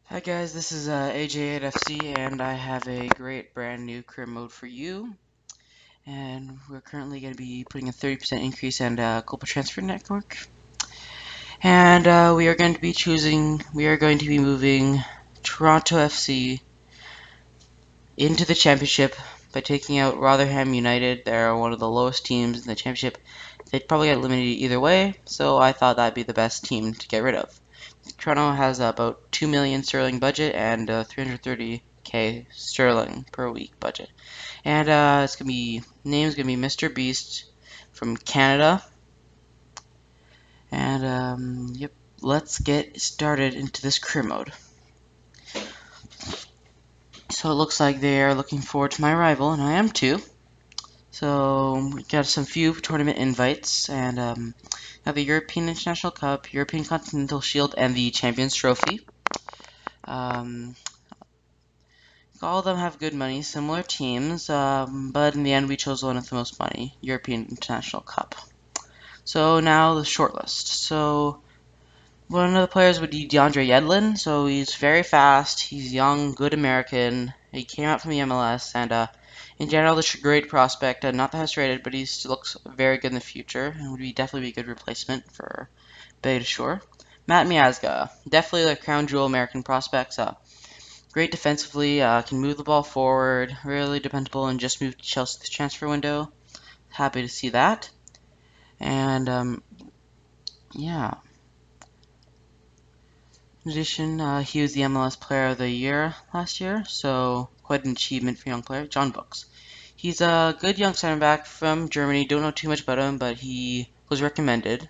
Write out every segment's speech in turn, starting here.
Hi guys, this is AJ8FC and I have a great brand new career mode for you. And we're currently going to be putting a 30% increase in global transfer network. And we are going to be moving Toronto FC into the championship by taking out Rotherham United. They're one of the lowest teams in the championship. They'd probably get eliminated either way, so I thought that'd be the best team to get rid of. Toronto has about 2 million sterling budget and 330k sterling per week budget. And name's gonna be Mr. Beast from Canada. And yep, let's get started into this career mode. So it looks like they are looking forward to my arrival, and I am too. So we got some few tournament invites, and have the European International Cup, European Continental Shield, and the Champions Trophy. Um, all of them have good money, similar teams, but in the end we chose one with the most money, European International Cup. So now the shortlist. So one of the players would be DeAndre Yedlin. So he's very fast, he's young, good American. He came out from the MLS, and in general, this is a great prospect. Not the highest rated, but he looks very good in the future, and would definitely be a good replacement for Beta Shore. Matt Miazga, definitely the crown jewel American prospects. Great defensively, can move the ball forward, really dependable, and just moved to Chelsea this transfer window. Happy to see that. And yeah. In addition, he was the MLS Player of the Year last year, so quite an achievement for a young player. John Brooks. He's a good young center back from Germany. Don't know too much about him, but he was recommended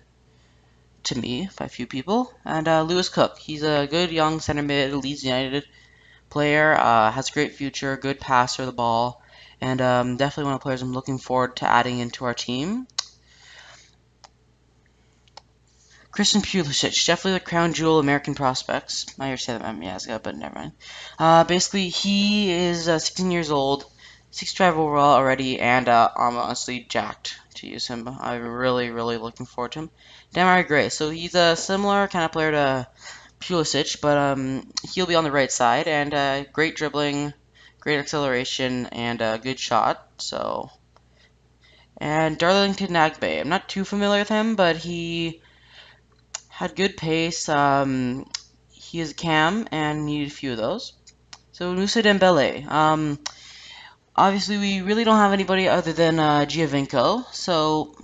to me by a few people. And Lewis Cook. He's a good young center mid, Leeds United player, has a great future, good passer of the ball, and definitely one of the players I'm looking forward to adding into our team. Christian Pulisic, definitely the crown jewel American prospects. I already said that about Miazga, but never mind. Basically, he is 16 years old, 65 overall already, and I'm honestly jacked to use him. I'm really, really looking forward to him. Demarai Gray, so he's a similar kind of player to Pulisic, but he'll be on the right side, and great dribbling, great acceleration, and a good shot. So, and Darlington Nagbe, I'm not too familiar with him, but he had good pace. He is a cam and needed a few of those. So Nusa Dembele. Obviously we really don't have anybody other than Giovinco. So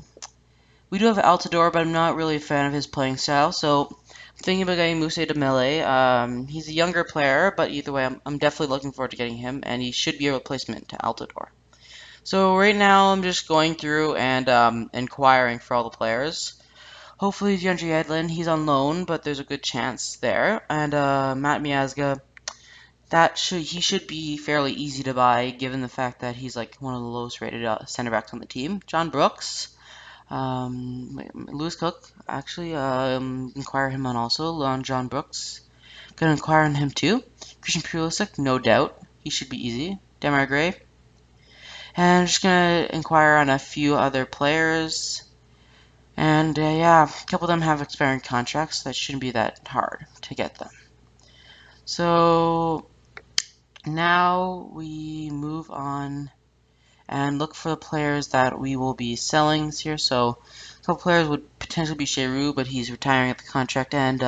we do have Altidore, but I'm not really a fan of his playing style. So I'm thinking about getting Musa Dembele. He's a younger player, but either way, I'm definitely looking forward to getting him, and he should be a replacement to Altidore. So right now I'm just going through and inquiring for all the players. Hopefully DeAndre Yedlin, he's on loan, but there's a good chance there. And Matt Miazga, he should be fairly easy to buy, given the fact that he's like one of the lowest rated center backs on the team. John Brooks, Lewis Cook, actually, inquire him on John Brooks. Gonna inquire on him too. Christian Pulisic, no doubt, he should be easy. Demarai Gray, and I'm just gonna inquire on a few other players. And yeah, a couple of them have expiring contracts, so that shouldn't be that hard to get them. So now we move on and look for the players that we will be selling this year. So a couple players would potentially be Sheru, but he's retiring at the contract end.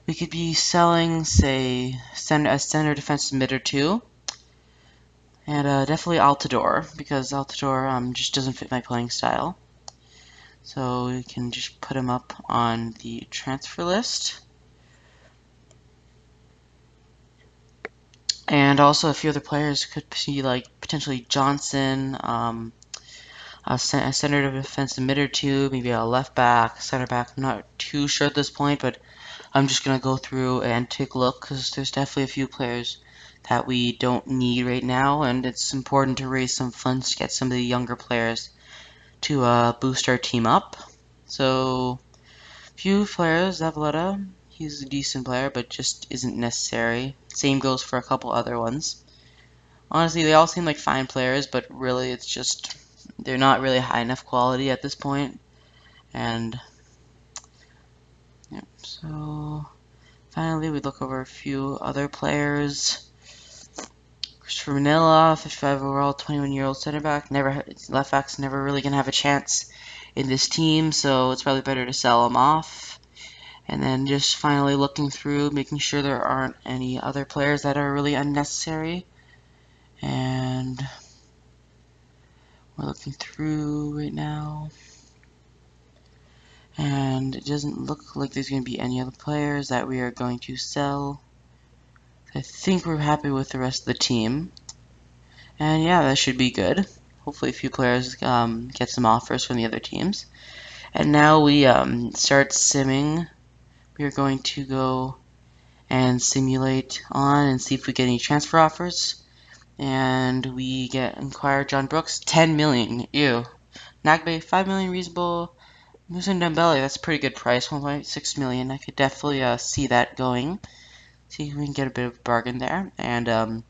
We could be selling, say, a center defensive mid or two. And definitely Altidore, because Altidore just doesn't fit my playing style. So we can just put him up on the transfer list. And also a few other players could be like potentially Johnson, a center defensive mid or two, maybe a left back, center back. I'm not too sure at this point, but I'm just going to go through and take a look because there's definitely a few players that we don't need right now, and it's important to raise some funds to get some of the younger players to boost our team up. So, few players, Zavaleta, he's a decent player, but just isn't necessary. Same goes for a couple other ones. Honestly, they all seem like fine players, but really it's just they're not really high enough quality at this point. And yep, so Finally, we look over a few other players. Christopher Manila, 55 overall, 21-year-old center back. Left back's never really gonna have a chance in this team, so it's probably better to sell him off. And then just finally looking through, making sure there aren't any other players that are really unnecessary. And we're looking through right now. And it doesn't look like there's going to be any other players that we are going to sell. I think we're happy with the rest of the team. And yeah, that should be good. Hopefully a few players get some offers from the other teams. And now we start simming. We are going to go and simulate on and see if we get any transfer offers. And we acquire John Brooks, 10 million. Ew. Nagbe, 5 million reasonable. Musa Dembele, that's a pretty good price, 1.6 million. I could definitely see that going. See if we can get a bit of a bargain there. And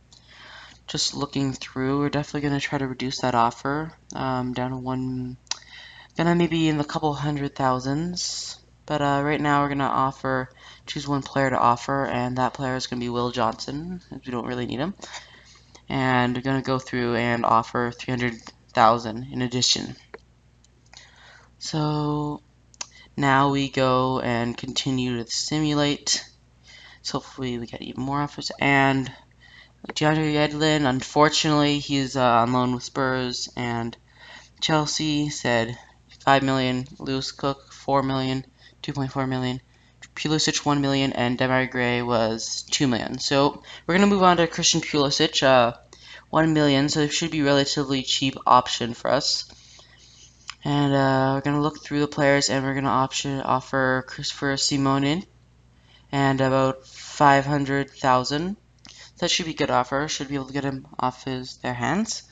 just looking through, we're definitely going to try to reduce that offer down to gonna maybe in the couple hundred thousands. But right now we're gonna choose one player to offer, and that player is gonna be Will Johnson, as we don't really need him. And we're gonna go through and offer 300,000 in addition. So now we go and continue to simulate. So hopefully we get even more offers. And DeAndre Yedlin, unfortunately, he's on loan with Spurs, and Chelsea said 5 million, Lewis Cook 4 million, 2.4 million, Pulisic 1 million, and Demarai Gray was 2 million. So we're gonna move on to Christian Pulisic, 1 million. So it should be a relatively cheap option for us. And we're gonna look through the players, and we're gonna offer Christopher Simonin and about 500,000. That should be a good offer. Should be able to get him off their hands.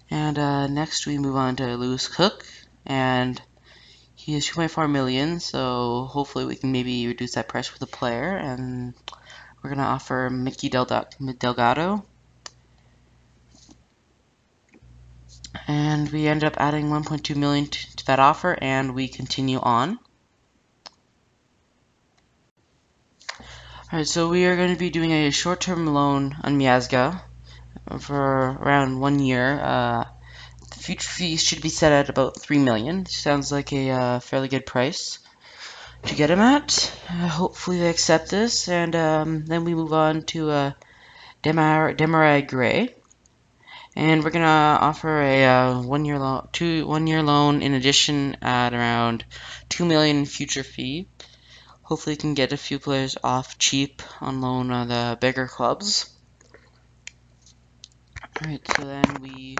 And next we move on to Lewis Cook, and he is 2.4 million, so hopefully we can maybe reduce that price for the player. And we're going to offer Mickey Delgado. And we end up adding 1.2 million to that offer, and we continue on. Alright, so we are going to be doing a short-term loan on Miazga for around 1 year. The future fees should be set at about 3 million. Sounds like a fairly good price to get him at. Hopefully they accept this, and then we move on to Demarai Gray, and we're gonna offer a 1 year loan, 1 year loan in addition at around 2 million future fee. Hopefully, we can get a few players off cheap on loan on the bigger clubs. Alright, so then we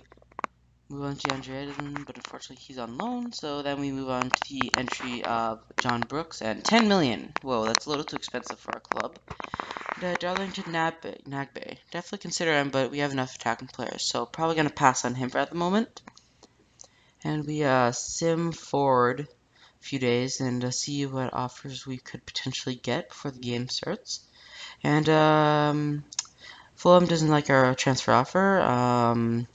move on to Andre Edison, but unfortunately he's on loan. So then we move on to the entry of John Brooks and 10 million. Whoa, that's a little too expensive for our club. Darlington Nagbe. Definitely consider him, but we have enough attacking players, so probably going to pass on him for at the moment. And we sim forward a few days and see what offers we could potentially get before the game starts. And Fulham doesn't like our transfer offer.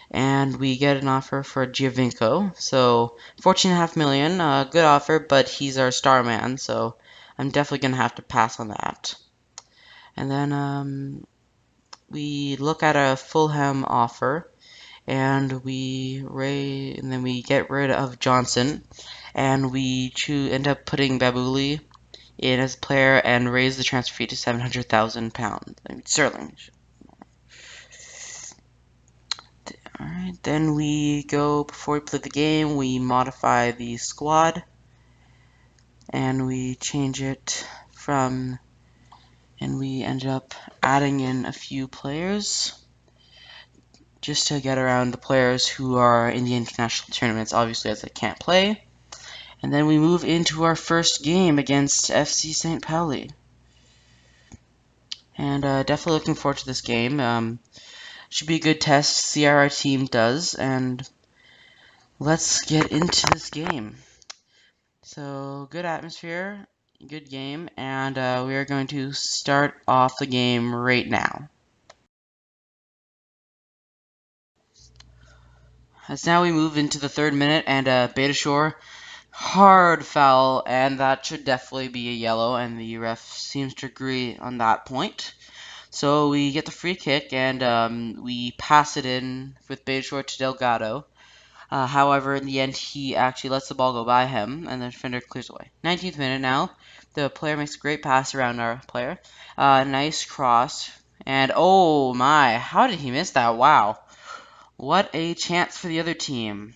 And we get an offer for Giovinco. So 14.5 million, good offer, but he's our star man, so I'm definitely going to have to pass on that. And then we look at a Fulham offer, and then we get rid of Johnson, and we end up putting Babuli in as a player and raise the transfer fee to £700,000. I mean, sterling. Alright, then we go, before we play the game, we modify the squad, and we change it and we ended up adding in a few players just to get around the players who are in the international tournaments, obviously, as they can't play. And then we move into our first game against FC St. Pauli. And definitely looking forward to this game. Should be a good test, see how our team does, and let's get into this game. So, good atmosphere, good game, and we are going to start off the game right now. As now we move into the 3rd minute, and Beta Shore hard foul, and that should definitely be a yellow, and the ref seems to agree on that point. So we get the free kick, and we pass it in with Bayshore to Delgado. However, in the end, he actually lets the ball go by him, and the defender clears away. 19th minute now. The player makes a great pass around our player. Nice cross. And oh my, how did he miss that? Wow. What a chance for the other team.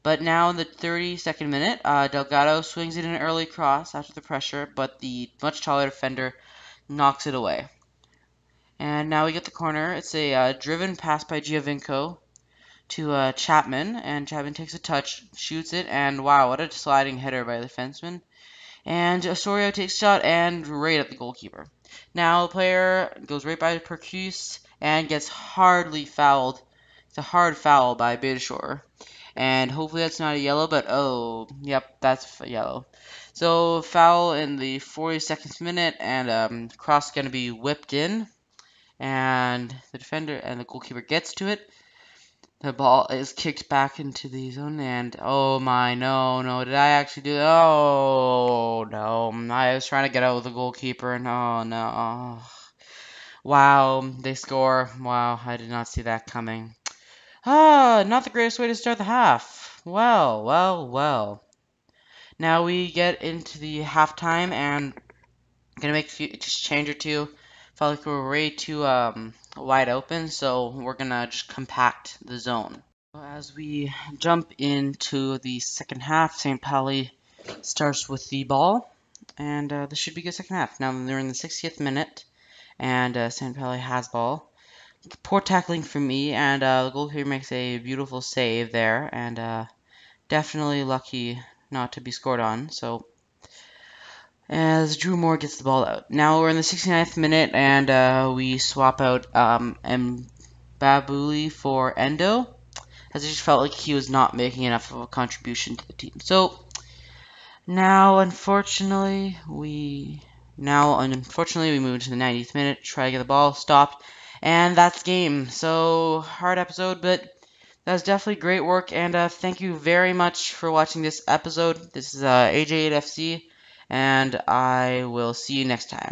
But now in the 32nd minute, Delgado swings in an early cross after the pressure, but the much taller defender knocks it away. And now we get the corner. It's a driven pass by Giovinco to Chapman, and Chapman takes a touch, shoots it, and wow, what a sliding header by the defenseman. And Osorio takes a shot and right at the goalkeeper. Now the player goes right by Percuse and gets hardly fouled. It's a hard foul by Bayshore. And hopefully that's not a yellow, but oh, yep, that's a yellow. So foul in the 42nd minute, and cross going to be whipped in, and the defender and the goalkeeper gets to it. The ball is kicked back into the zone, and oh my, no, did I actually do that? Oh, no, I was trying to get out with the goalkeeper, and oh, no. Wow, they score. Wow, I did not see that coming. Not the greatest way to start the half. Well. Now we get into the halftime, and I'm gonna make a change or two. Felt like we were way too wide open, so we're gonna just compact the zone. As we jump into the second half, St. Pauli starts with the ball, and this should be a good second half. Now they're in the 60th minute, and St. Pauli has ball. Poor tackling from me, and the goalkeeper makes a beautiful save there, and definitely lucky not to be scored on. So as Drew Moore gets the ball out. Now we're in the 69th minute, and we swap out Mbabuli for Endo, as I just felt like he was not making enough of a contribution to the team. So now, unfortunately, we move into the 90th minute, try to get the ball stopped, and that's game. So hard episode, but that was definitely great work, and thank you very much for watching this episode. This is AJ8FC, and I will see you next time.